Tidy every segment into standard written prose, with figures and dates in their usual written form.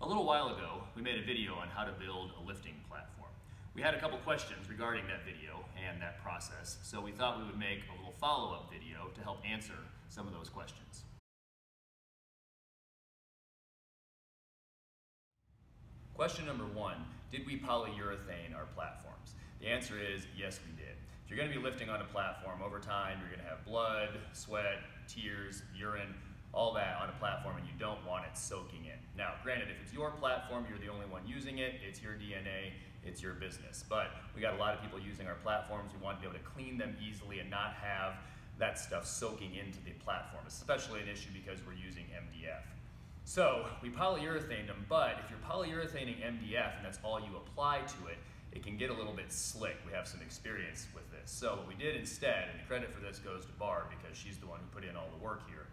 little while ago, we made a video on how to build a lifting platform. We had a couple questions regarding that video and that process, so we thought we would make a little follow-up video to help answer some of those questions. Question number one, did we polyurethane our platforms? The answer is yes, we did. If you're going to be lifting on a platform over time, you're going to have blood, sweat, tears, urine, all that on a platform, and you don't want it soaking in. Now, granted, if it's your platform, you're the only one using it, it's your DNA, it's your business. But we got a lot of people using our platforms. We want to be able to clean them easily and not have that stuff soaking into the platform, especially an issue because we're using MDF. So we polyurethaned them, but if you're polyurethaning MDF and that's all you apply to it, it can get a little bit slick. We have some experience with this. So what we did instead, and the credit for this goes to Barb because she's the one who put in all the work here,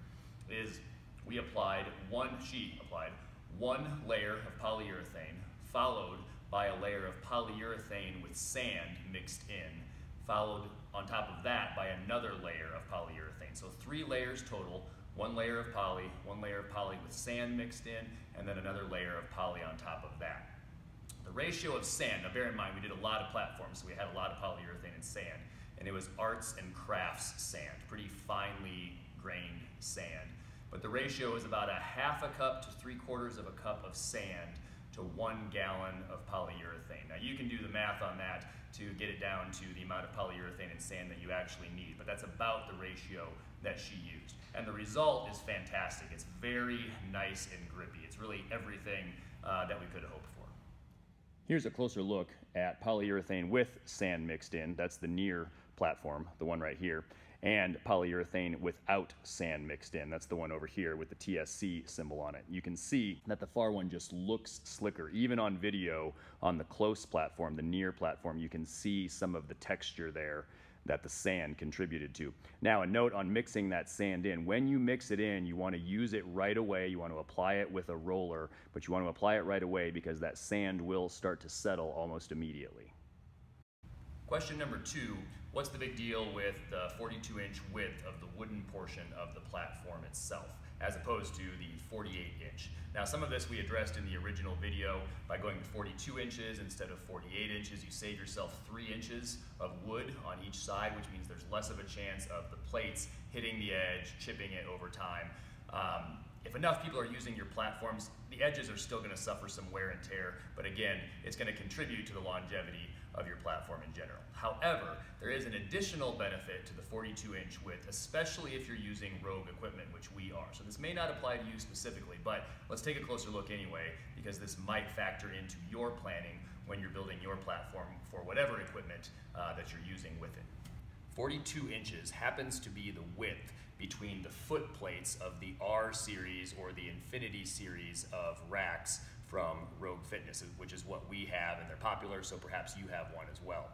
is she applied one layer of polyurethane followed by a layer of polyurethane with sand mixed in, followed on top of that by another layer of polyurethane. So 3 layers total, one layer of poly with sand mixed in, and then another layer of poly on top of that. The ratio of sand, now bear in mind we did a lot of platforms, so we had a lot of polyurethane and sand, and it was arts and crafts sand, pretty finely grained sand. But the ratio is about a 1/2 cup to 3/4 of a cup of sand to 1 gallon of polyurethane. Now you can do the math on that to get it down to the amount of polyurethane and sand that you actually need, but that's about the ratio that she used. And the result is fantastic. It's very nice and grippy. It's really everything that we could have hoped for. Here's a closer look at polyurethane with sand mixed in. That's the near platform, the one right here, and polyurethane without sand mixed in. That's the one over here with the TSC symbol on it. You can see that the far one just looks slicker. Even on video on the close platform, the near platform, you can see some of the texture there that the sand contributed to. Now, a note on mixing that sand in. When you mix it in, you want to use it right away. You want to apply it with a roller, but you want to apply it right away because that sand will start to settle almost immediately. Question number 2, what's the big deal with the 42-inch width of the wooden portion of the platform itself, as opposed to the 48-inch? Now, some of this we addressed in the original video. By going to 42 inches instead of 48 inches, you save yourself 3 inches of wood on each side, which means there's less of a chance of the plates hitting the edge, chipping it over time. If enough people are using your platforms, the edges are still going to suffer some wear and tear, but again, it's going to contribute to the longevity of your platform in general. However, there is an additional benefit to the 42-inch width, especially if you're using Rogue equipment, which we are. So this may not apply to you specifically, but let's take a closer look anyway, because this might factor into your planning when you're building your platform for whatever equipment that you're using with it. 42 inches happens to be the width between the foot plates of the R series or the Infinity series of racks from Rogue Fitness, which is what we have, and they're popular, so perhaps you have one as well.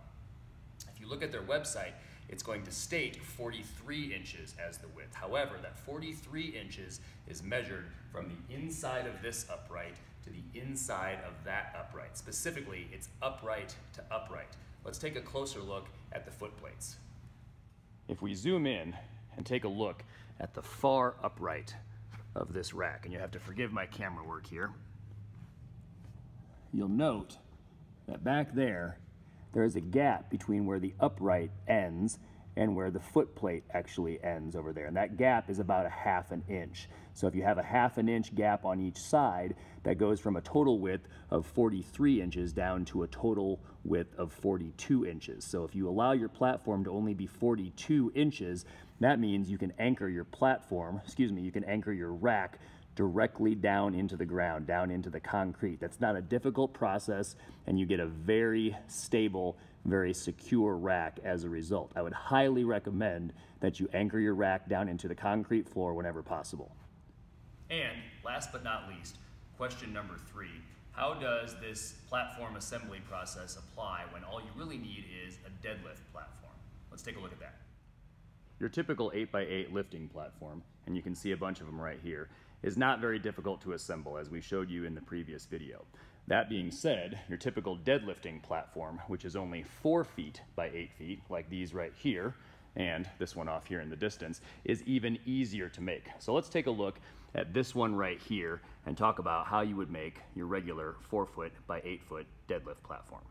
If you look at their website, it's going to state 43 inches as the width. However, that 43 inches is measured from the inside of this upright to the inside of that upright. Specifically, it's upright to upright. Let's take a closer look at the foot plates. If we zoom in and take a look at the far upright of this rack, and you have to forgive my camera work here, you'll note that back there is a gap between where the upright ends and where the foot plate actually ends over there. And that gap is about a 1/2 inch. So if you have a 1/2 inch gap on each side, that goes from a total width of 43 inches down to a total width of 42 inches. So if you allow your platform to only be 42 inches, that means you can anchor your platform, you can anchor your rack directly down into the ground, down into the concrete. That's not a difficult process, and you get a very stable, very secure rack as a result. I would highly recommend that you anchor your rack down into the concrete floor whenever possible. And last but not least, question number 3. How does this platform assembly process apply when all you really need is a deadlift platform? Let's take a look at that. Your typical 8x8 lifting platform, and you can see a bunch of them right here, is not very difficult to assemble, as we showed you in the previous video. That being said, your typical deadlifting platform, which is only 4 feet by 8 feet, like these right here, and this one off here in the distance, is even easier to make. So let's take a look at this one right here and talk about how you would make your regular 4-foot by 8-foot deadlift platform.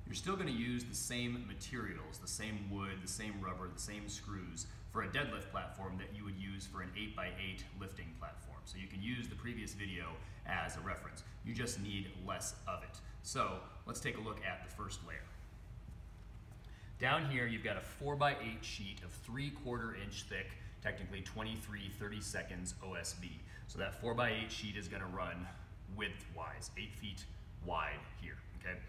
You're still going to use the same materials, the same wood, the same rubber, the same screws for a deadlift platform that you would use for an 8x8 lifting platform. So you can use the previous video as a reference. You just need less of it. So let's take a look at the first layer. Down here you've got a 4x8 sheet of 3/4 inch thick, technically 23/32 OSB. So that 4x8 sheet is going to run width-wise, 8 feet wide here, okay?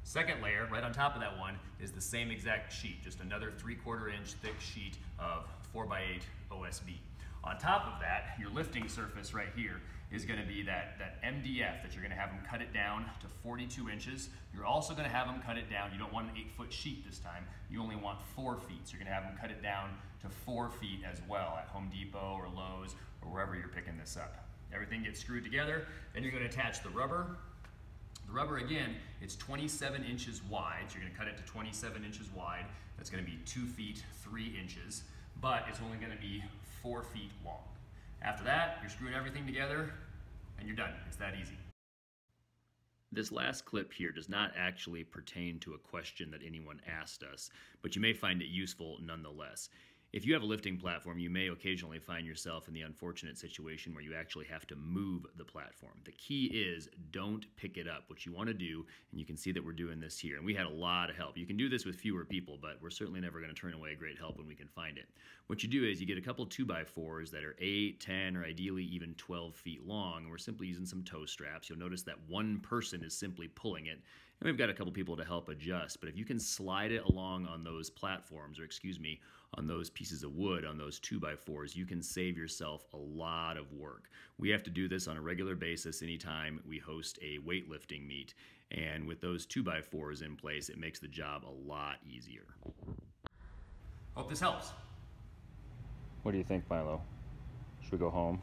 Second layer, right on top of that one, is the same exact sheet, just another 3/4 inch thick sheet of 4x8 OSB. On top of that, your lifting surface right here is going to be that MDF that you're going to have them cut it down to 42 inches. You're also going to have them cut it down. You don't want an 8-foot sheet this time. You only want 4 feet. So you're going to have them cut it down to 4 feet as well at Home Depot or Lowe's or wherever you're picking this up. Everything gets screwed together. Then you're going to attach the rubber. The rubber, again, it's 27 inches wide. So you're going to cut it to 27 inches wide. That's going to be 2 feet 3 inches, but it's only going to be 4 feet long. After that, you're screwing everything together and you're done. It's that easy. This last clip here does not actually pertain to a question that anyone asked us, but you may find it useful nonetheless. If you have a lifting platform, you may occasionally find yourself in the unfortunate situation where you actually have to move the platform. The key is don't pick it up. What you want to do, and you can see that we're doing this here, and we had a lot of help. You can do this with fewer people, but we're certainly never going to turn away great help when we can find it. What you do is you get a couple 2x4s that are 8, 10, or ideally even 12 feet long, and we're simply using some toe straps. You'll notice that one person is simply pulling it, and we've got a couple people to help adjust. But if you can slide it along on those platforms, or excuse me, on those pieces of wood, on those 2x4s, you can save yourself a lot of work. We have to do this on a regular basis anytime we host a weightlifting meet, and with those 2x4s in place, it makes the job a lot easier. Hope this helps. What do you think, Milo? Should we go home?